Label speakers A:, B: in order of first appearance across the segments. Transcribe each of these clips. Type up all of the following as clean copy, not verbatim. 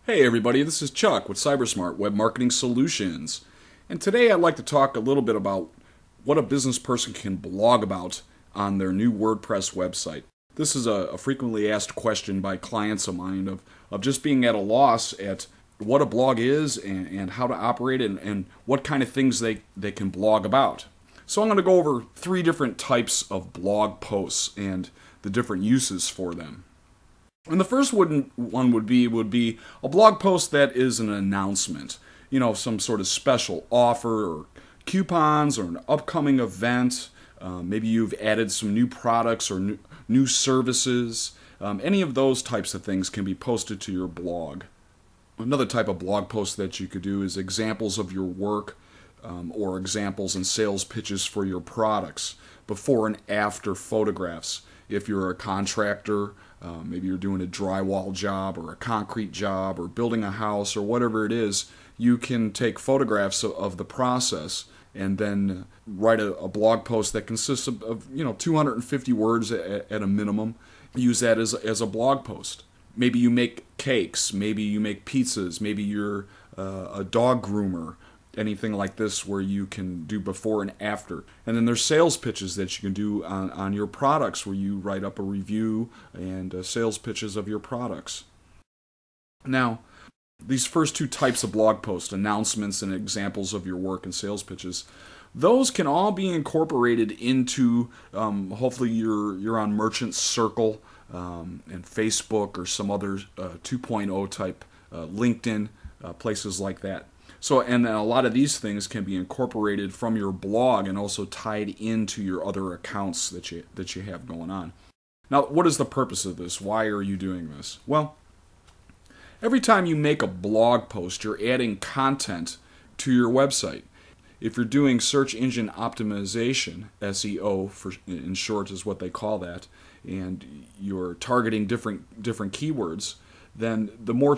A: Hey everybody, this is Chuck with CyberSmart Web Marketing Solutions. And today I'd like to talk a little bit about what a business person can blog about on their new WordPress website. This is a frequently asked question by clients of mine of just being at a loss at what a blog is and how to operate it and what kind of things they can blog about. So I'm going to go over 3 different types of blog posts and the different uses for them. And the first one would be a blog post that is an announcement. You know, some sort of special offer or coupons or an upcoming event. Maybe you've added some new products or new services. Any of those types of things can be posted to your blog. Another type of blog post that you could do is examples of your work or examples and sales pitches for your products, before and after photographs. If you're a contractor, maybe you're doing a drywall job or a concrete job or building a house or whatever it is, you can take photographs of the process and then write a blog post that consists of 250 words at a minimum. Use that as a blog post. Maybe you make cakes, maybe you make pizzas, maybe you're a dog groomer. Anything like this where you can do before and after. And then there's sales pitches that you can do on your products, where you write up a review and sales pitches of your products. Now, these first 2 types of blog posts, announcements and examples of your work and sales pitches, those can all be incorporated into, hopefully you're on Merchant Circle and Facebook or some other 2.0 type, LinkedIn, places like that. So, and then a lot of these things can be incorporated from your blog and also tied into your other accounts that you have going on. Now, what is the purpose of this? Why are you doing this? Well, every time you make a blog post, you're adding content to your website. If you're doing search engine optimization, SEO in short is what they call that, and you're targeting different keywords, then the more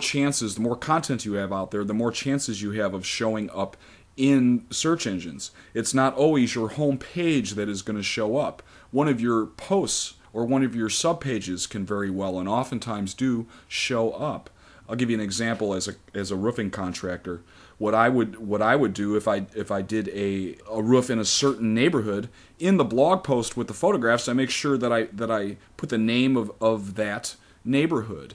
A: content you have out there, the more chances you have of showing up in search engines. It's not always your home page that is going to show up. One of your posts or one of your subpages can very well and oftentimes do show up. I'll give you an example as a roofing contractor. What I would do if I did a roof in a certain neighborhood, in the blog post with the photographs, I make sure that I put the name of that neighborhood.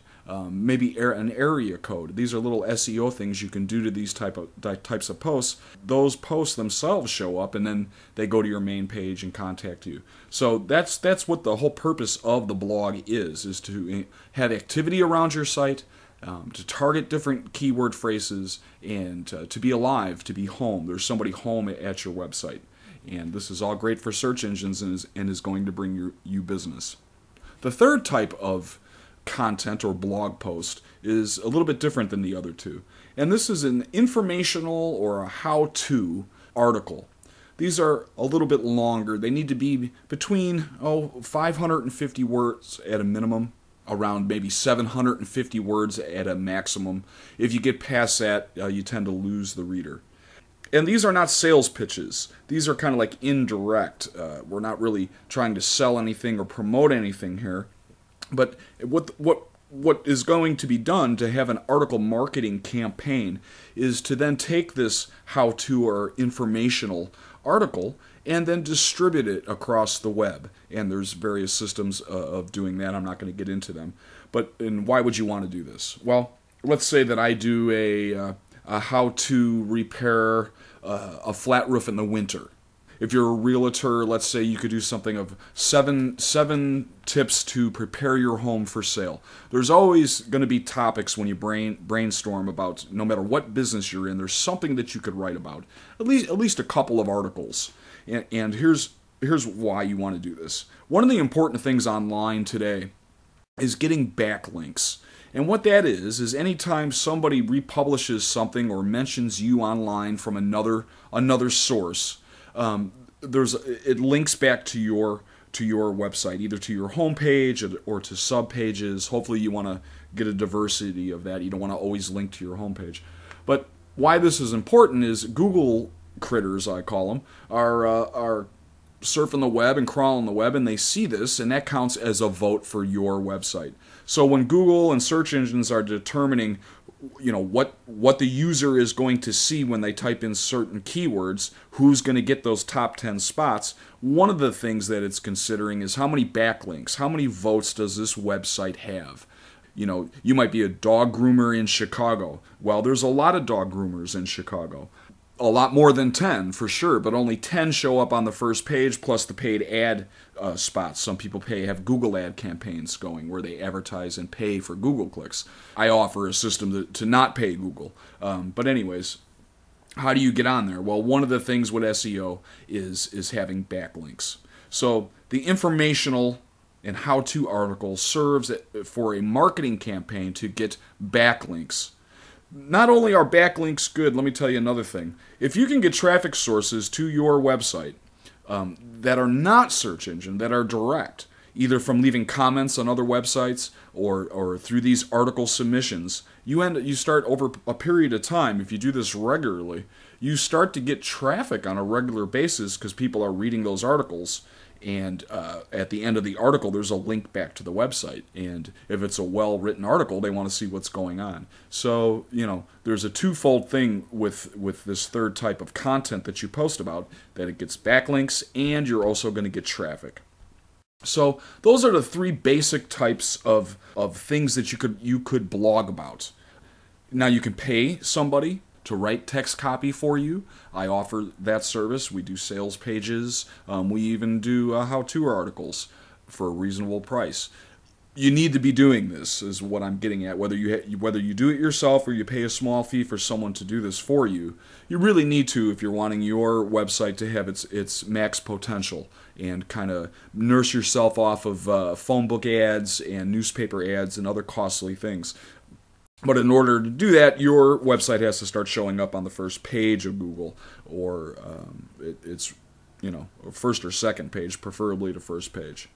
A: Maybe an area code. These are little SEO things you can do to these types of posts. Those posts themselves show up, and then they go to your main page and contact you. So that's what the whole purpose of the blog is to have activity around your site, to target different keyword phrases, and to be alive, to be home. There's somebody home at your website, and this is all great for search engines and is going to bring you business. The third type of content or blog post is a little bit different than the other 2. And this is an informational or a how-to article. These are a little bit longer. They need to be between 550 words at a minimum, around maybe 750 words at a maximum. If you get past that, you tend to lose the reader. And these are not sales pitches. These are kind of like indirect. We're not really trying to sell anything or promote anything here. But what is going to be done to have an article marketing campaign is to then take this how-to or informational article and then distribute it across the web. And there's various systems of doing that. I'm not going to get into them. And why would you want to do this? Well, let's say that I do a how-to repair a flat roof in the winter. If you're a realtor, let's say you could do something of seven tips to prepare your home for sale. There's always going to be topics when you brainstorm about, no matter what business you're in, there's something that you could write about. At least a couple of articles. And here's why you want to do this. One of the important things online today is getting backlinks. And what that is anytime somebody republishes something or mentions you online from another source, it links back to your website, either to your home page or to subpages. Hopefully you want to get a diversity of that. You don't want to always link to your home page. But why this is important is Google critters, I call them, are surfing the web and crawling the web, and they see this, and that counts as a vote for your website. So when Google and search engines are determining what the user is going to see when they type in certain keywords, who's going to get those top 10 spots. One of the things that it's considering is how many backlinks, how many votes does this website have. You might be a dog groomer in Chicago. Well, there's a lot of dog groomers in Chicago. A lot more than 10 for sure, but only 10 show up on the first page plus the paid ad spots. Some people have Google ad campaigns going where they advertise and pay for Google clicks. I offer a system to not pay Google. But anyways, how do you get on there? Well, one of the things with SEO is having backlinks. So the informational and how-to article serves for a marketing campaign to get backlinks. Not only are backlinks good, let me tell you another thing. If you can get traffic sources to your website that are not search engine, that are direct, either from leaving comments on other websites or through these article submissions, you start over a period of time, if you do this regularly, you start to get traffic on a regular basis because people are reading those articles. And at the end of the article, there's a link back to the website. And if it's a well-written article, they want to see what's going on. So, there's a twofold thing with this third type of content that you post about, that it gets backlinks and you're also going to get traffic. So those are the three basic types of things that you could blog about. Now, you can pay somebody to write text copy for you. I offer that service. We do sales pages. We even do how-to articles for a reasonable price. You need to be doing this, is what I'm getting at. Whether you do it yourself or you pay a small fee for someone to do this for you, you really need to if you're wanting your website to have its max potential and kind of nurse yourself off of phone book ads and newspaper ads and other costly things. But in order to do that, your website has to start showing up on the first page of Google, or it's first or second page, preferably the first page.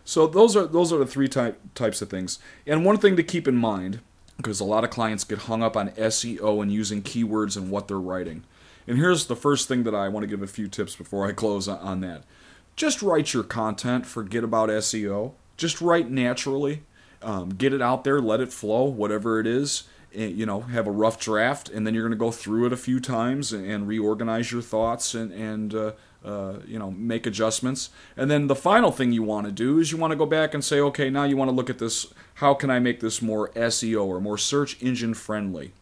A: So those are the three types of things. And one thing to keep in mind, because a lot of clients get hung up on SEO and using keywords and what they're writing. And here's the first thing that I want to give a few tips before I close on that. Just write your content. Forget about SEO. Just write naturally. Get it out there, let it flow, whatever it is. Have a rough draft, and then you're going to go through it a few times and reorganize your thoughts and make adjustments. And then the final thing you want to do is you want to go back and say, okay, now you want to look at this. How can I make this more SEO or more search engine friendly?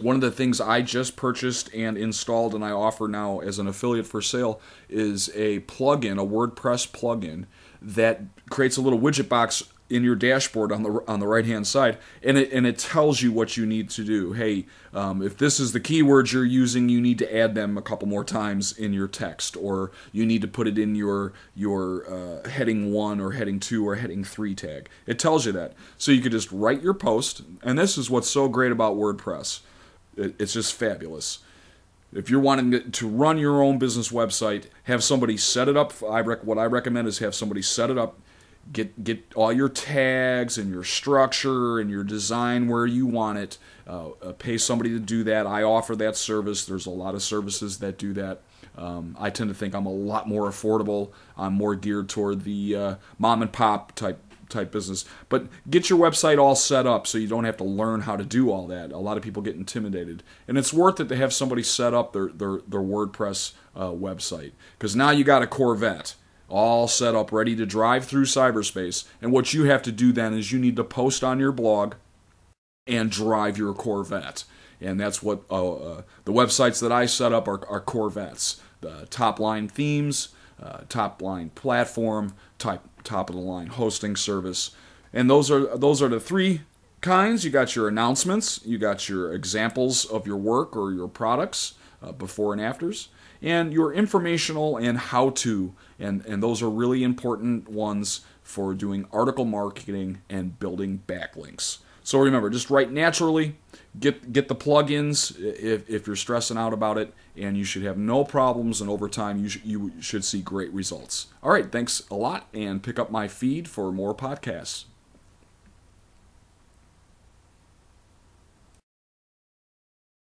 A: One of the things I just purchased and installed and I offer now as an affiliate for sale is a plugin, a WordPress plugin that creates a little widget box in your dashboard on the right hand side, and it tells you what you need to do. Hey, if this is the keywords you're using, you need to add them a couple more times in your text, or you need to put it in your heading 1 or heading 2 or heading 3 tag. It tells you that, so you could just write your post. And this is what's so great about WordPress. It's just fabulous. If you're wanting to run your own business website, have somebody set it up. What I recommend is have somebody set it up. Get all your tags and your structure and your design where you want it. Pay somebody to do that. I offer that service. There's a lot of services that do that. I tend to think I'm a lot more affordable. I'm more geared toward the mom and pop type business. But get your website all set up so you don't have to learn how to do all that. A lot of people get intimidated. And it's worth it to have somebody set up their WordPress website, because now you got a Corvette all set up, ready to drive through cyberspace. And what you have to do then is you need to post on your blog and drive your Corvette. And that's what the websites that I set up are Corvettes. The top-line themes, top-line platform, top-of-the-line hosting service. And those are the three kinds. You got your announcements, you got your examples of your work or your products, before and afters, and your informational and how-to, and those are really important ones for doing article marketing and building backlinks. So remember, just write naturally, get the plugins if you're stressing out about it, and you should have no problems, and over time you should see great results. All right, thanks a lot, and pick up my feed for more podcasts.